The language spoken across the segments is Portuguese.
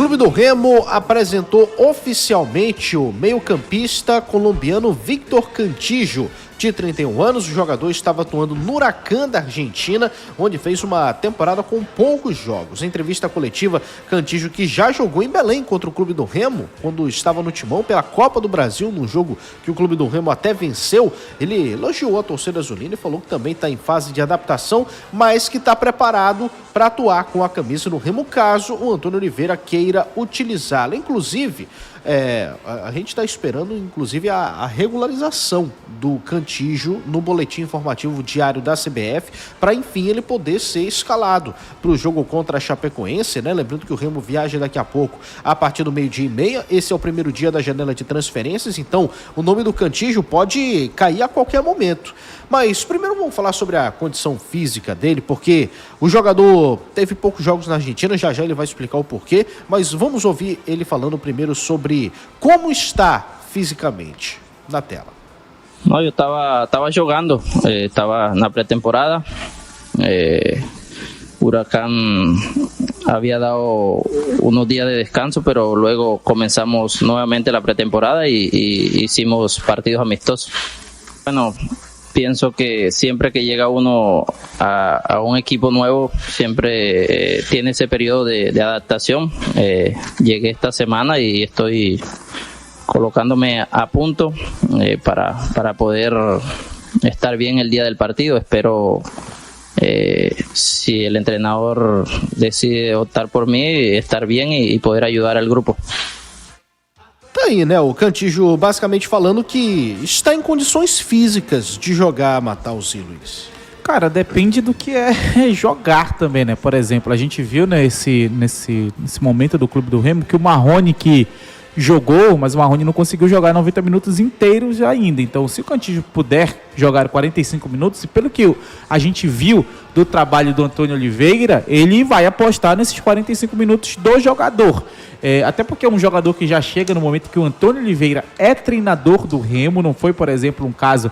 Clube do Remo apresentou oficialmente o meio-campista colombiano Víctor Cantillo. De 31 anos, o jogador estava atuando no Huracán da Argentina, onde fez uma temporada com poucos jogos. Em entrevista coletiva, Cantillo, que já jogou em Belém contra o Clube do Remo, quando estava no timão pela Copa do Brasil, num jogo que o Clube do Remo até venceu, ele elogiou a torcida azulina e falou que também está em fase de adaptação, mas que está preparado para atuar com a camisa no Remo caso o Antônio Oliveira queira utilizá-la. Inclusive, a gente está esperando a regularização do Cantillo no boletim informativo diário da CBF para, enfim, ele poder ser escalado para o jogo contra a Chapecoense, né? Lembrando que o Remo viaja daqui a pouco a partir do 12:30. Esse é o primeiro dia da janela de transferências, então o nome do Cantillo pode cair a qualquer momento. Mas primeiro vamos falar sobre a condição física dele, porque o jogador teve poucos jogos na Argentina, já ele vai explicar o porquê, mas vamos ouvir ele falando primeiro sobre como está fisicamente. Na tela. No, yo estaba jugando, estaba en la pretemporada. Huracán había dado unos días de descanso, pero luego comenzamos nuevamente la pretemporada y hicimos partidos amistosos. Bueno, pienso que siempre que llega uno a un equipo nuevo, siempre tiene ese periodo de adaptación. Llegué esta semana y estoy colocándome a punto para poder estar bien el día del partido. Espero, si el entrenador decide optar por mí, estar bien y poder ayudar al grupo. Tá aí, né? O Cantillo basicamente falando que está em condições físicas de jogar Mataus e Luiz. Cara, depende do que é jogar também, né? Por exemplo, a gente viu nesse momento do Clube do Remo que o Marrone que jogou, mas o Marrone não conseguiu jogar 90 minutos inteiros ainda. Então, se o Cantillo puder jogar 45 minutos, e pelo que a gente viu do trabalho do Antônio Oliveira, ele vai apostar nesses 45 minutos do jogador. Até porque é um jogador que já chega no momento que o Antônio Oliveira é treinador do Remo, não foi, por exemplo, um caso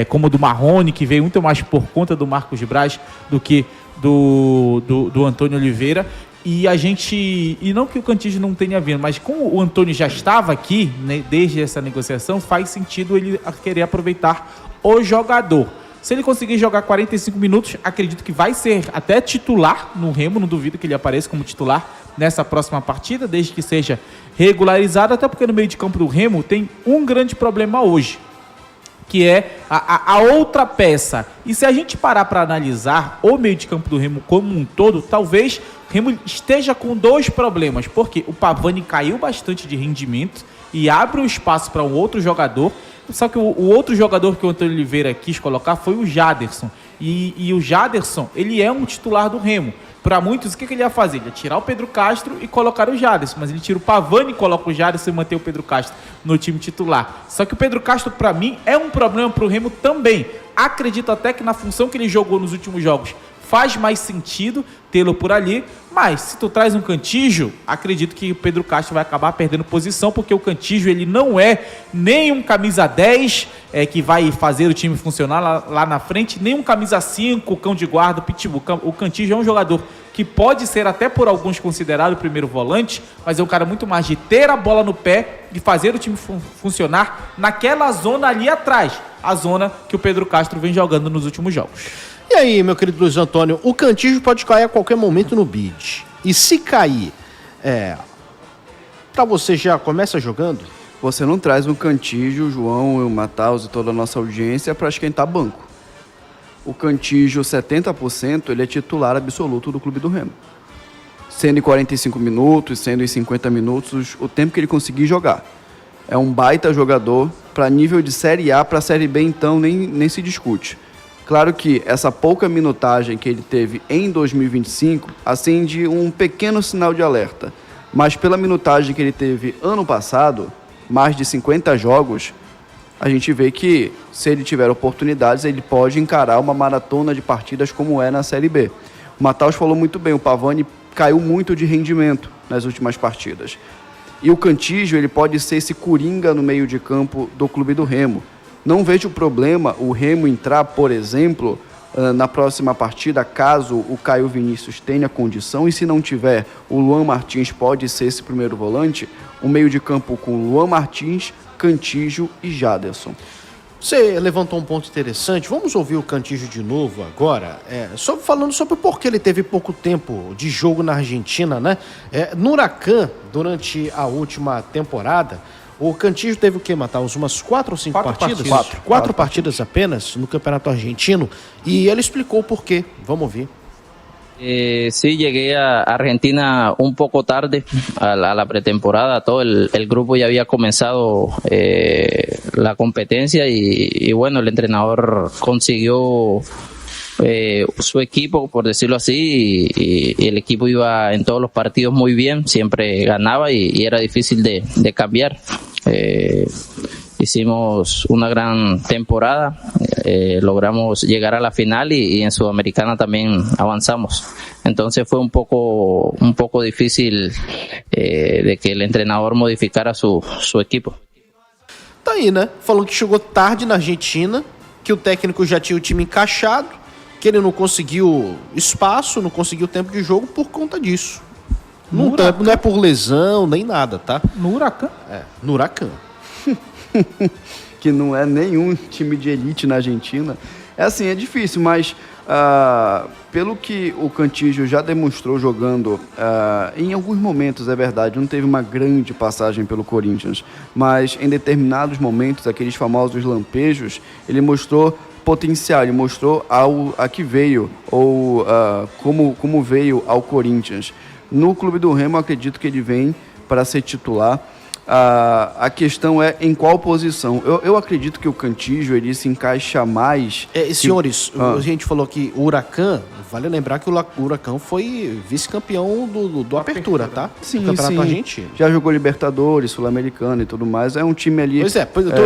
como o do Marrone, que veio muito mais por conta do Marcos Braz do que do Antônio Oliveira. E não que o Cantillo não tenha vindo, mas como o Antônio já estava aqui, né, desde essa negociação, faz sentido ele querer aproveitar o jogador. Se ele conseguir jogar 45 minutos, acredito que vai ser até titular no Remo, não duvido que ele apareça como titular nessa próxima partida, desde que seja regularizado, até porque no meio de campo do Remo tem um grande problema hoje, que é a outra peça. E se a gente parar para analisar o meio de campo do Remo como um todo, talvez o Remo esteja com dois problemas, porque o Pavani caiu bastante de rendimento e abre um espaço para um outro jogador, só que o outro jogador que o Antônio Oliveira quis colocar foi o Jaderson, e o Jaderson, ele é um titular do Remo. Para muitos, o que ele ia fazer? Ele ia tirar o Pedro Castro e colocar o Jaderson, mas ele tira o Pavani, coloca o Jaderson e mantém o Pedro Castro no time titular. Só que o Pedro Castro, para mim, é um problema para o Remo também. Acredito até que na função que ele jogou nos últimos jogos faz mais sentido tê-lo por ali, mas se tu traz um Cantillo, acredito que o Pedro Castro vai acabar perdendo posição, porque o Cantillo, ele não é nem um camisa 10 que vai fazer o time funcionar lá na frente, nem um camisa 5, cão de guarda, pitbull. O Cantillo é um jogador que pode ser até por alguns considerado o primeiro volante, mas é um cara muito mais de ter a bola no pé e fazer o time funcionar naquela zona ali atrás, a zona que o Pedro Castro vem jogando nos últimos jogos. E aí, meu querido Luiz Antônio, o Cantillo pode cair a qualquer momento no bid. E se cair, pra você já começa jogando? Você não traz um Cantillo, o João, o Mataus e toda a nossa audiência para esquentar banco. O Cantillo, 70%, ele é titular absoluto do Clube do Remo. Sendo em 45 minutos, sendo em 50 minutos, o tempo que ele conseguir jogar. É um baita jogador. Para nível de Série A, para Série B, então, nem se discute. Claro que essa pouca minutagem que ele teve em 2025 acende um pequeno sinal de alerta. Mas pela minutagem que ele teve ano passado, mais de 50 jogos, a gente vê que, se ele tiver oportunidades, ele pode encarar uma maratona de partidas como é na Série B. O Mataus falou muito bem, o Pavani caiu muito de rendimento nas últimas partidas. E o Cantillo, ele pode ser esse coringa no meio de campo do Clube do Remo. Não vejo problema o Remo entrar, por exemplo, na próxima partida, caso o Caio Vinícius tenha condição, e se não tiver, o Luan Martins pode ser esse primeiro volante, um meio de campo com Luan Martins, Cantígio e Jaderson. Você levantou um ponto interessante. Vamos ouvir o Cantígio de novo agora. Falando sobre por que ele teve pouco tempo de jogo na Argentina, né? No Huracan, durante a última temporada, o Cantígio teve o quê, Matheus? Umas 4 ou 5 partidas? Quatro partidas apenas no Campeonato Argentino. E ele explicou o porquê. Vamos ouvir. Sí, llegué a Argentina un poco tarde a la pretemporada. Todo el grupo ya había comenzado la competencia y bueno, el entrenador consiguió su equipo, por decirlo así, y el equipo iba en todos los partidos muy bien, siempre ganaba y era difícil de cambiar. Hicimos una gran temporada, logramos llegar a la final y en Sudamericana también avanzamos. Entonces fue un poco difícil de que el entrenador modificara su equipo. Tá aí, né? Falou que chegou tarde na Argentina, que o técnico já tinha o time encaixado, que ele não conseguiu espaço, não conseguiu tempo de jogo por conta disso. Não é por lesão, nem nada, tá? No Huracan? No Huracan. Que não é nenhum time de elite na Argentina. É difícil, mas pelo que o Cantígio já demonstrou jogando, em alguns momentos, é verdade, não teve uma grande passagem pelo Corinthians, mas em determinados momentos, aqueles famosos lampejos, ele mostrou potencial, ele mostrou a que veio, ou como veio ao Corinthians. No Clube do Remo, eu acredito que ele vem para ser titular. A questão é em qual posição. Eu acredito que o Cantígio ele se encaixa mais. Senhores, a gente falou que o Huracan, vale lembrar que o Huracan foi vice-campeão do Apertura, tá? Sim, do Campeonato sim. Argentino. Já jogou Libertadores, Sul-Americana e tudo mais. É um time ali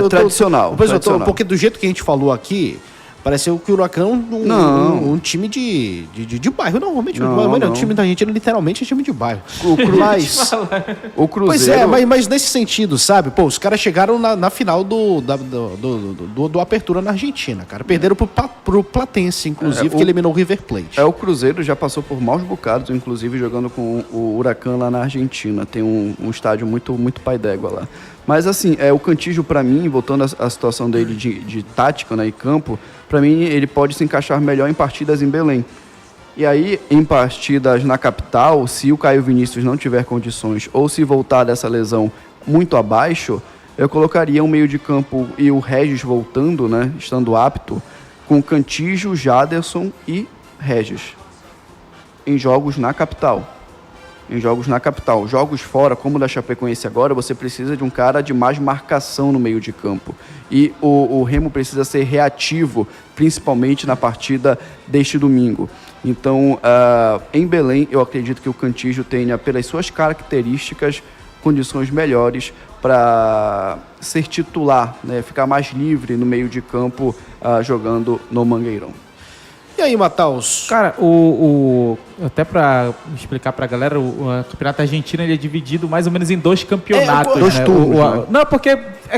tradicional. tradicional. Porque do jeito que a gente falou aqui, pareceu que o Huracan um time de bairro. Não, realmente, o time da gente literalmente é time de bairro. O Cruzeiro... Pois mas nesse sentido, sabe? Pô, os caras chegaram na final do Apertura na Argentina, cara. Perderam pro Platense, inclusive, que eliminou o River Plate. O Cruzeiro já passou por maus bocados, inclusive jogando com o Huracan lá na Argentina. Tem um estádio muito, muito pai d'égua lá. Mas o Cantígio, para mim, voltando à situação dele de tática, né, e campo, para mim ele pode se encaixar melhor em partidas em Belém. E aí, em partidas na capital, se o Caio Vinícius não tiver condições ou se voltar dessa lesão muito abaixo, eu colocaria um meio de campo e o Regis voltando, né, estando apto, com Cantígio, Jaderson e Regis em jogos na capital. Jogos fora, como o da Chapecoense agora, você precisa de um cara de mais marcação no meio de campo. E o Remo precisa ser reativo, principalmente na partida deste domingo. Então, em Belém, eu acredito que o Cantígio tenha, pelas suas características, condições melhores para ser titular, né? Ficar mais livre no meio de campo, jogando no Mangueirão. E aí, Matheus? Cara, até pra explicar pra galera, o Campeonato Argentino ele é dividido mais ou menos em 2 campeonatos. Dois turnos, né? Não, porque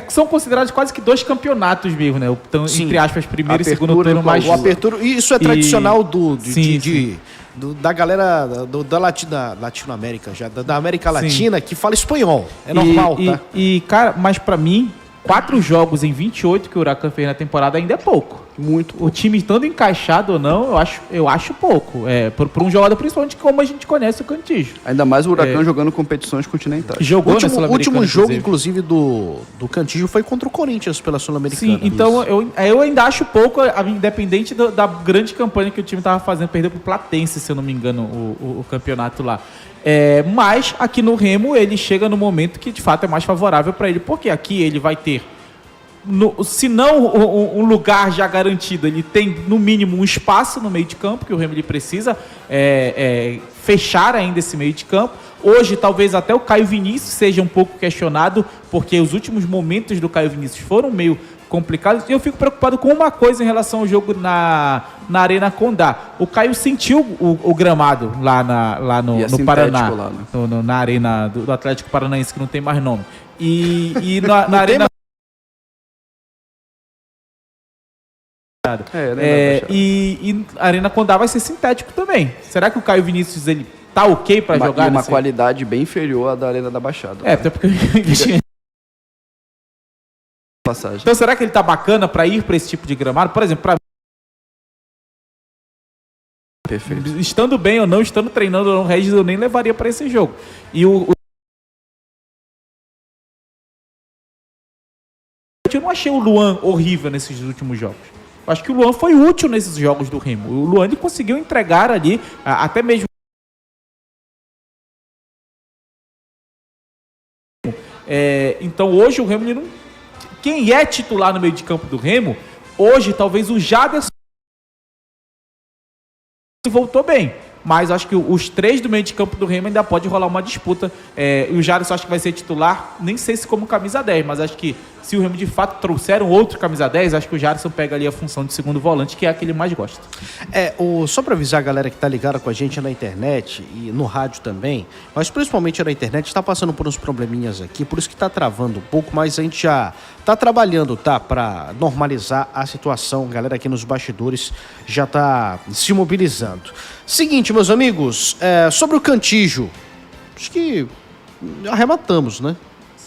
são considerados quase que 2 campeonatos mesmo, né? Então, entre aspas, primeiro e segundo turno mais... O Apertura, isso é tradicional sim. Da galera da Latinoamérica, já, da América Latina, que fala espanhol. É normal, tá? Cara, mas pra mim, 4 jogos em 28 que o Huracan fez na temporada ainda é pouco. Muito pouco. O time estando encaixado ou não, eu acho pouco. Por um jogador, principalmente como a gente conhece o Cantígio. Ainda mais o Huracan jogando competições continentais. Jogou o último jogo, inclusive, do Cantígio foi contra o Corinthians pela Sul-Americana. Sim, então eu ainda acho pouco, independente da grande campanha que o time estava fazendo, perdeu pro Platense, se eu não me engano, o campeonato lá. Mas aqui no Remo ele chega no momento que de fato é mais favorável para ele, porque aqui ele vai ter, se não um lugar já garantido, ele tem no mínimo um espaço no meio de campo que o Remo ele precisa fechar ainda esse meio de campo. Hoje talvez até o Caio Vinícius seja um pouco questionado, porque os últimos momentos do Caio Vinícius foram meio complicados, e eu fico preocupado com uma coisa em relação ao jogo na Arena Condá. O Caio sentiu o gramado lá no Paraná, lá, né? na arena do Atlético Paranaense, que não tem mais nome. E na arena E a Arena Condá vai ser sintético também. Será que o Caio Vinícius ele tá ok para jogar? Uma qualidade bem inferior à da Arena da Baixada. Até porque passagem. Então será que ele tá bacana para ir para esse tipo de gramado? Por exemplo, Perfeito. Estando bem ou não, estando treinando ou não, o Regis eu nem levaria para esse jogo. E eu não achei o Luan horrível nesses últimos jogos. Eu acho que o Luan foi útil nesses jogos do Remo. O Luan ele conseguiu entregar ali, até mesmo. Então hoje o Remo ele não... Quem é titular no meio de campo do Remo, hoje talvez o Jaderson voltou bem. Mas acho que os três do meio de campo do Remo ainda pode rolar uma disputa. E o Jaderson acho que vai ser titular, nem sei se como camisa 10, mas acho que se o Remo de fato trouxer um outro camisa 10, acho que o Jaderson pega ali a função de segundo volante, que é a que ele mais gosta. Só para avisar a galera que tá ligada com a gente na internet e no rádio também, mas principalmente na internet, está passando por uns probleminhas aqui, por isso que tá travando um pouco, mas a gente já tá trabalhando, tá? Para normalizar a situação. A galera aqui nos bastidores já tá se mobilizando. Seguinte, meus amigos, sobre o Cantillo, acho que arrematamos, né?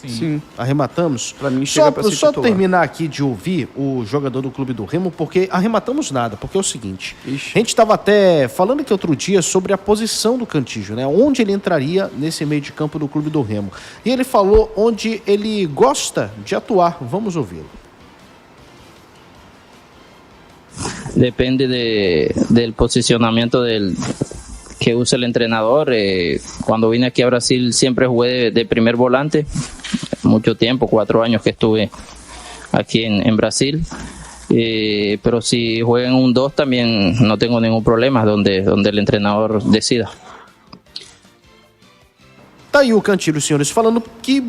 Sim. Arrematamos. Pra mim chega pra ser só titular. terminar aqui de ouvir o jogador do Clube do Remo, porque arrematamos nada, porque é o seguinte, Ixi. a gente estava até falando aqui outro dia sobre a posição do Cantillo, né? Onde ele entraria nesse meio de campo do Clube do Remo. E ele falou onde ele gosta de atuar. Vamos ouvi-lo. Depende del posicionamiento que use el entrenador. Cuando vine aquí a Brasil siempre jugué de primer volante, mucho tiempo, 4 años que estuve aquí en Brasil. Pero si juegan un 2 también no tengo ningún problema, donde el entrenador decida. Tá aí o Cantillo, senhores, falando que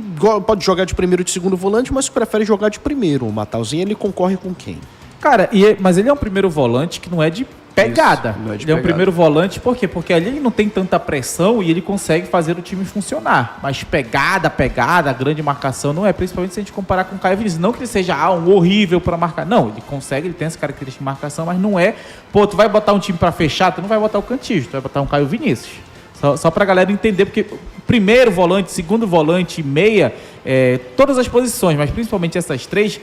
pode jogar de primeiro e de segundo volante, mas prefere jogar de primeiro. O Matheusinho, ele concorre com quem? Cara, mas ele é um primeiro volante que não é de pegada. Isso, não é de ele é um pegada. primeiro volante, por quê? Porque ali ele não tem tanta pressão e ele consegue fazer o time funcionar. Mas pegada, grande marcação não é, principalmente se a gente comparar com o Caio Vinícius. Não que ele seja um horrível para marcar. Não, ele consegue, ele tem essa característica de marcação, mas não é... Pô, tu vai botar um time para fechar, tu não vai botar o Cantillo, tu vai botar um Caio Vinícius. Só pra galera entender, porque primeiro volante, segundo volante, meia, todas as posições, mas principalmente essas três,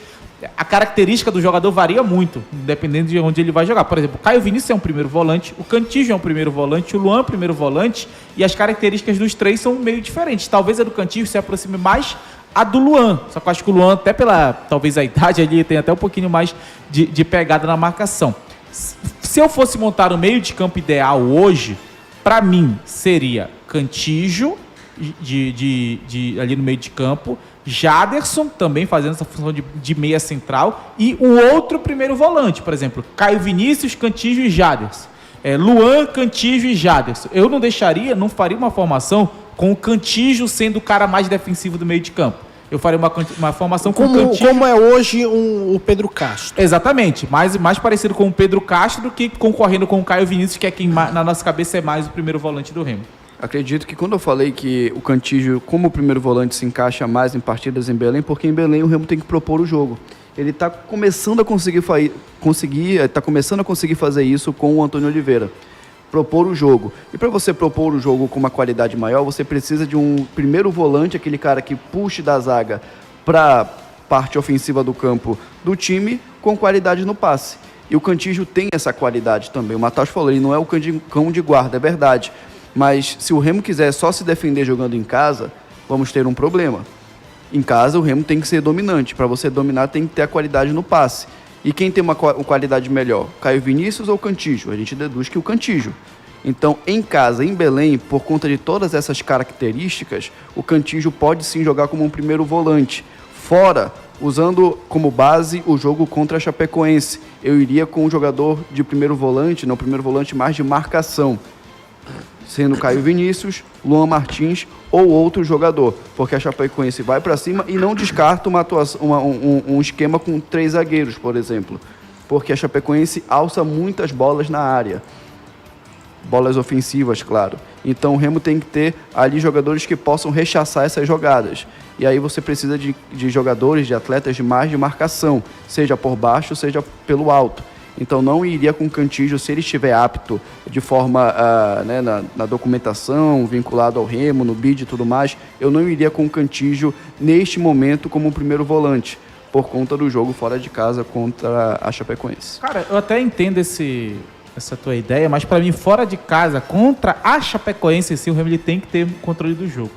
a característica do jogador varia muito, dependendo de onde ele vai jogar. Por exemplo, o Caio Vinícius é um primeiro volante, o Cantillo é um primeiro volante, o Luan é um primeiro volante, e as características dos três são meio diferentes. Talvez a do Cantillo se aproxime mais a do Luan, só que eu acho que o Luan, até pela, talvez a idade ali, tem até um pouquinho mais de pegada na marcação. Se eu fosse montar o meio de campo ideal hoje, para mim seria Cantillo ali no meio de campo, Jaderson também fazendo essa função de meia central e o outro primeiro volante, por exemplo, Caio Vinícius, Cantillo e Jaderson. Luan, Cantillo e Jaderson. Eu não faria uma formação com o Cantillo sendo o cara mais defensivo do meio de campo. Eu faria uma formação com o Cantillo... Como é hoje o Pedro Castro. Exatamente, mais parecido com o Pedro Castro do que concorrendo com o Caio Vinícius, que é quem na nossa cabeça é mais o primeiro volante do Remo. Acredito que quando eu falei que o Cantillo, como primeiro volante, se encaixa mais em partidas em Belém, porque em Belém o Remo tem que propor o jogo. Ele está começando a conseguir fazer isso com o Antônio Oliveira. Propor o jogo. E para você propor o jogo com uma qualidade maior, você precisa de um primeiro volante, aquele cara que puxe da zaga para parte ofensiva do campo do time, com qualidade no passe. E o Cantillo tem essa qualidade também. O Matheus falou, ele não é o cão de guarda, é verdade. Mas se o Remo quiser só se defender jogando em casa, vamos ter um problema. Em casa, o Remo tem que ser dominante. Para você dominar, tem que ter a qualidade no passe. E quem tem uma qualidade melhor? Caio Vinícius ou Cantillo? A gente deduz que o Cantillo. Então, em casa, em Belém, por conta de todas essas características, o Cantillo pode sim jogar como um primeiro volante. Fora, usando como base o jogo contra a Chapecoense. Eu iria com um jogador de primeiro volante, não primeiro volante, mais de marcação. Sendo Caio Vinícius, Luan Martins ou outro jogador, porque a Chapecoense vai para cima e não descarta um esquema com 3 zagueiros, por exemplo, porque a Chapecoense alça muitas bolas na área, bolas ofensivas, claro. Então o Remo tem que ter ali jogadores que possam rechaçar essas jogadas, e aí você precisa de jogadores, de atletas de mais de marcação, seja por baixo, seja pelo alto. Então não iria com o Cantillo se ele estiver apto de forma, né, na documentação, vinculado ao Remo, no BID e tudo mais. Eu não iria com o Cantillo neste momento como primeiro volante, por conta do jogo fora de casa contra a Chapecoense. Cara, eu até entendo essa tua ideia, mas pra mim, fora de casa, contra a Chapecoense, sim, o Remo ele tem que ter controle do jogo.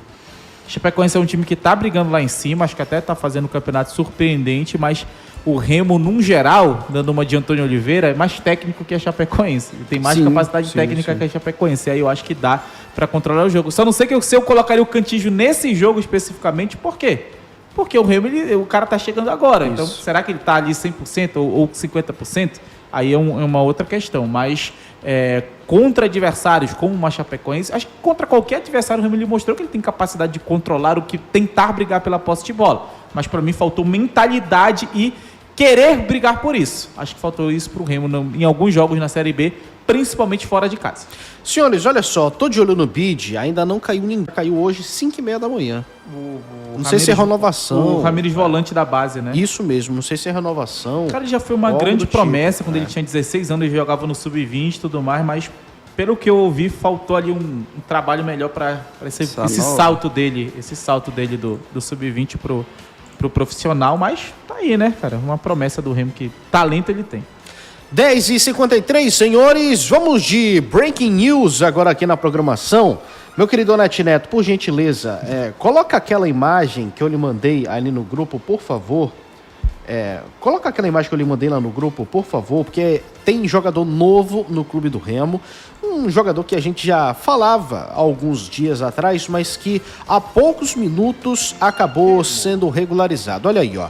A Chapecoense é um time que tá brigando lá em cima, acho que até tá fazendo um campeonato surpreendente, mas o Remo, num geral, dando uma de Antônio Oliveira, é mais técnico que a Chapecoense. Ele tem mais capacidade técnica que a Chapecoense. Aí eu acho que dá pra controlar o jogo. Só não sei se eu colocaria o Cantillo nesse jogo especificamente, por quê? Porque o Remo, o cara tá chegando agora. Isso. Então, será que ele tá ali 100% ou 50%? Aí é uma outra questão. Mas contra adversários como uma Chapecoense, acho que contra qualquer adversário, o Remo ele mostrou que ele tem capacidade de controlar o que tentar brigar pela posse de bola. Mas para mim faltou mentalidade e querer brigar por isso. Acho que faltou isso pro Remo em alguns jogos na Série B, principalmente fora de casa. Senhores, olha só, tô de olho no BID, ainda não caiu ninguém. Caiu hoje 5h30 da manhã. Não sei se é renovação. O Ramires volante da base, né? Isso mesmo, não sei se é renovação. O cara já foi uma grande promessa quando ele tinha 16 anos, ele jogava no Sub-20 e tudo mais, mas pelo que eu ouvi, faltou ali um trabalho melhor para esse salto dele do Sub-20 pro profissional, mas tá aí, né, cara? Uma promessa do Remo que talento ele tem. 10h53, senhores, vamos de Breaking News agora aqui na programação. Meu querido Onete Neto, por gentileza, coloca aquela imagem que eu lhe mandei ali no grupo, por favor. Coloca aquela imagem que eu lhe mandei lá no grupo, por favor, porque tem jogador novo no Clube do Remo, um jogador que a gente já falava alguns dias atrás, mas que há poucos minutos acabou sendo regularizado. Olha aí, ó.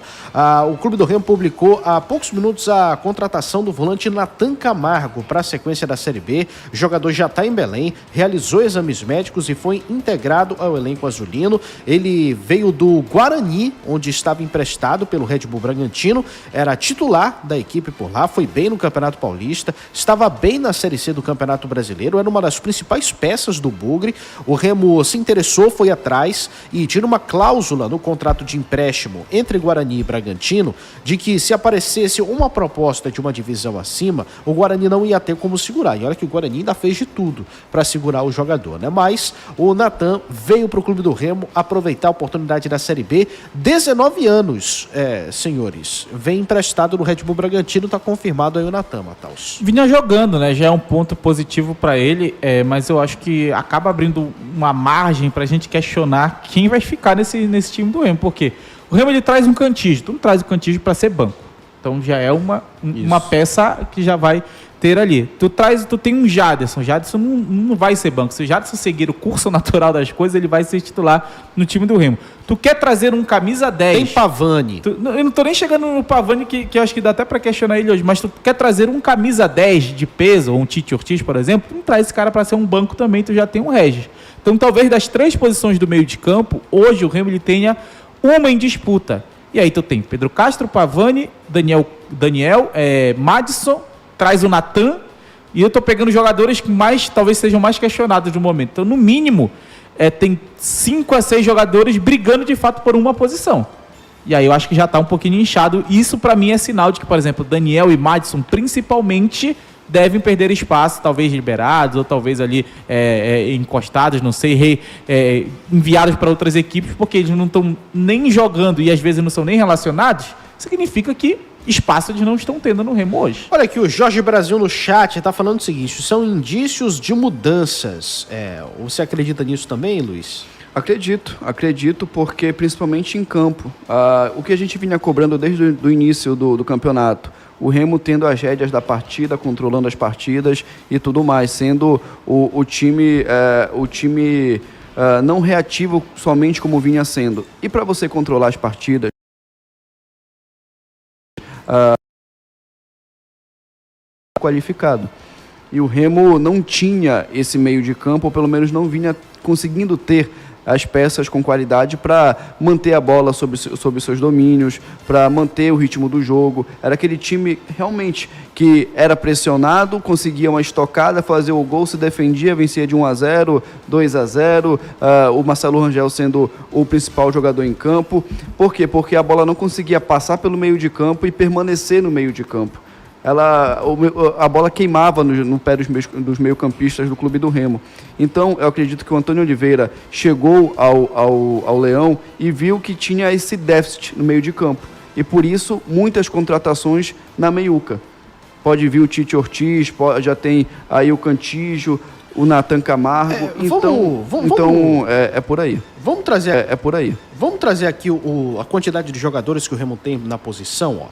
O Clube do Remo publicou há poucos minutos a contratação do volante Natan Camargo para a sequência da Série B. O jogador já está em Belém, realizou exames médicos e foi integrado ao elenco azulino. Ele veio do Guarani, onde estava emprestado pelo Red Bull Bragantino, era titular da equipe por lá, foi bem no Campeonato Paulista, estava bem na Série C do Campeonato Brasileiro, era uma das principais peças do Bugre. O Remo se interessou, foi atrás e tinha uma cláusula no contrato de empréstimo entre Guarani e Bragantino de que se aparecesse uma proposta de uma divisão acima, o Guarani não ia ter como segurar. E olha que o Guarani ainda fez de tudo para segurar o jogador, né? Mas o Natan veio para o Clube do Remo aproveitar a oportunidade da Série B. 19 anos, senhores. Vem emprestado no Red Bull Bragantino, tá confirmado aí o Natan, Mataus. Vinha jogando, né? Já é um ponto positivo para ele, mas eu acho que acaba abrindo uma margem pra gente questionar quem vai ficar nesse time do Remo, porque o Remo ele traz um Cantillo, tu não traz o Cantillo para ser banco, então já é uma peça que já vai ter ali. Tu tem um Jadson não vai ser banco. Se o Jadson seguir o curso natural das coisas, ele vai ser titular no time do Remo. Tu quer trazer um camisa 10... Tem Pavani. Eu não tô nem chegando no Pavani, que eu acho que dá até pra questionar ele hoje, mas tu quer trazer um camisa 10 de peso, ou um Tite Ortiz, por exemplo, tu não traz esse cara pra ser um banco também, tu já tem um Regis. Então talvez das 3 posições do meio de campo, hoje o Remo ele tenha uma em disputa. E aí tu tem Pedro Castro, Pavani, Daniel, Madison, traz o Natan, e eu tô pegando jogadores que talvez sejam mais questionados no momento. Então, no mínimo, tem 5 a 6 jogadores brigando de fato por uma posição. E aí eu acho que já tá um pouquinho inchado. Isso para mim é sinal de que, por exemplo, Daniel e Madison, principalmente, devem perder espaço, talvez liberados, ou talvez ali encostados, não sei, enviados para outras equipes, porque eles não estão nem jogando e às vezes não são nem relacionados. Significa que espaço eles não estão tendo no Remo hoje. Olha aqui, o Jorge Brasil no chat está falando o seguinte: são indícios de mudanças. Você acredita nisso também, Luiz? Acredito, porque principalmente em campo. O que a gente vinha cobrando desde o início do campeonato, o Remo tendo as rédeas da partida, controlando as partidas e tudo mais, sendo o time não reativo somente como vinha sendo. E para você controlar as partidas, qualificado. E o Remo não tinha esse meio de campo, ou pelo menos não vinha conseguindo ter as peças com qualidade para manter a bola sob seus domínios, para manter o ritmo do jogo. Era aquele time realmente que era pressionado, conseguia uma estocada, fazia o gol, se defendia, vencia de 1-0, 2-0, o Marcelo Rangel sendo o principal jogador em campo. Por quê? Porque a bola não conseguia passar pelo meio de campo e permanecer no meio de campo. a bola queimava no pé dos meio-campistas do Clube do Remo. Então, eu acredito que o Antônio Oliveira chegou ao Leão e viu que tinha esse déficit no meio de campo. E por isso, muitas contratações na meiuca. Pode vir o Tite Ortiz, já tem aí o Cantígio, o Nathan Camargo. É por aí. Vamos trazer, é por aí. Vamos trazer aqui a quantidade de jogadores que o Remo tem na posição. Ó.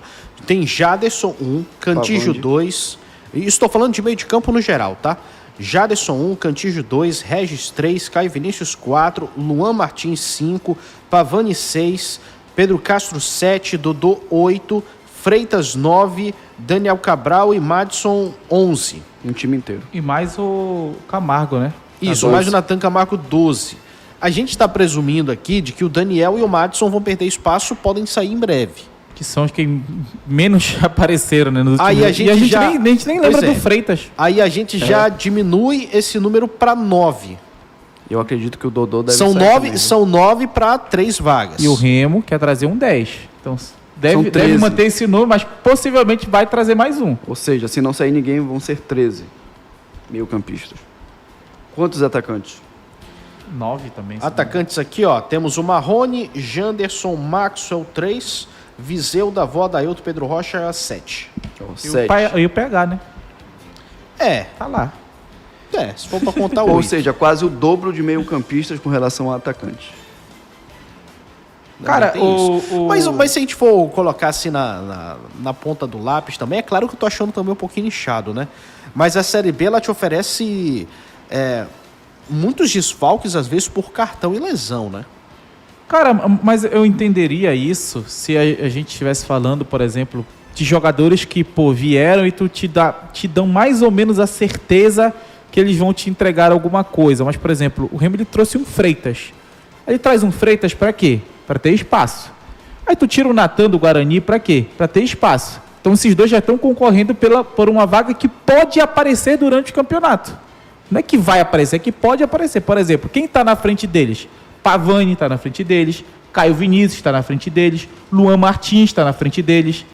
Tem Jaderson 1, Cantígio 2. E estou falando de meio de campo no geral, tá? Jaderson 1, Cantígio 2, Regis 3, Caio Vinícius 4, Luan Martins 5, Pavani 6, Pedro Castro 7, Dodô 8, Freitas 9, Daniel Cabral e Madison 11. Um time inteiro. E mais o Camargo, né? Isso, mais o Nathan Camargo 12. A gente está presumindo aqui de que o Daniel e o Madison vão perder espaço, podem sair em breve. Que são os que menos apareceram, né? Nos Aí a gente nem lembra do Freitas. Aí a gente já diminui esse número para 9. Eu acredito que o Dodô deve São 9 para 3 vagas. E o Remo quer trazer um 10. Então deve manter esse número, mas possivelmente vai trazer mais um. Ou seja, se não sair ninguém, vão ser 13 meio-campistas. Quantos atacantes? 9 também. Atacantes aqui, ó. Temos o Marrone, Janderson, Maxwell 3, Viseu, Davó, Dailton, Pedro Rocha 7. E o PH, né? Tá lá. Se for pra contar 8. Ou seja, quase o dobro de meio-campistas com relação a atacantes. Cara, Mas se a gente for colocar assim na ponta do lápis também, é claro que eu tô achando também um pouquinho inchado, né? Mas a Série B, ela te oferece muitos desfalques, às vezes, por cartão e lesão, né? Cara, mas eu entenderia isso se a gente estivesse falando, por exemplo, de jogadores que, vieram e te dão mais ou menos a certeza que eles vão te entregar alguma coisa. Mas, por exemplo, o Remo ele trouxe um Freitas. Ele traz um Freitas para quê? Para ter espaço. Aí tu tira o Natan do Guarani para quê? Para ter espaço. Então esses dois já estão concorrendo por uma vaga que pode aparecer durante o campeonato. Não é que vai aparecer, é que pode aparecer. Por exemplo, quem está na frente deles? Pavani está na frente deles, Caio Vinícius está na frente deles, Luan Martins está na frente deles.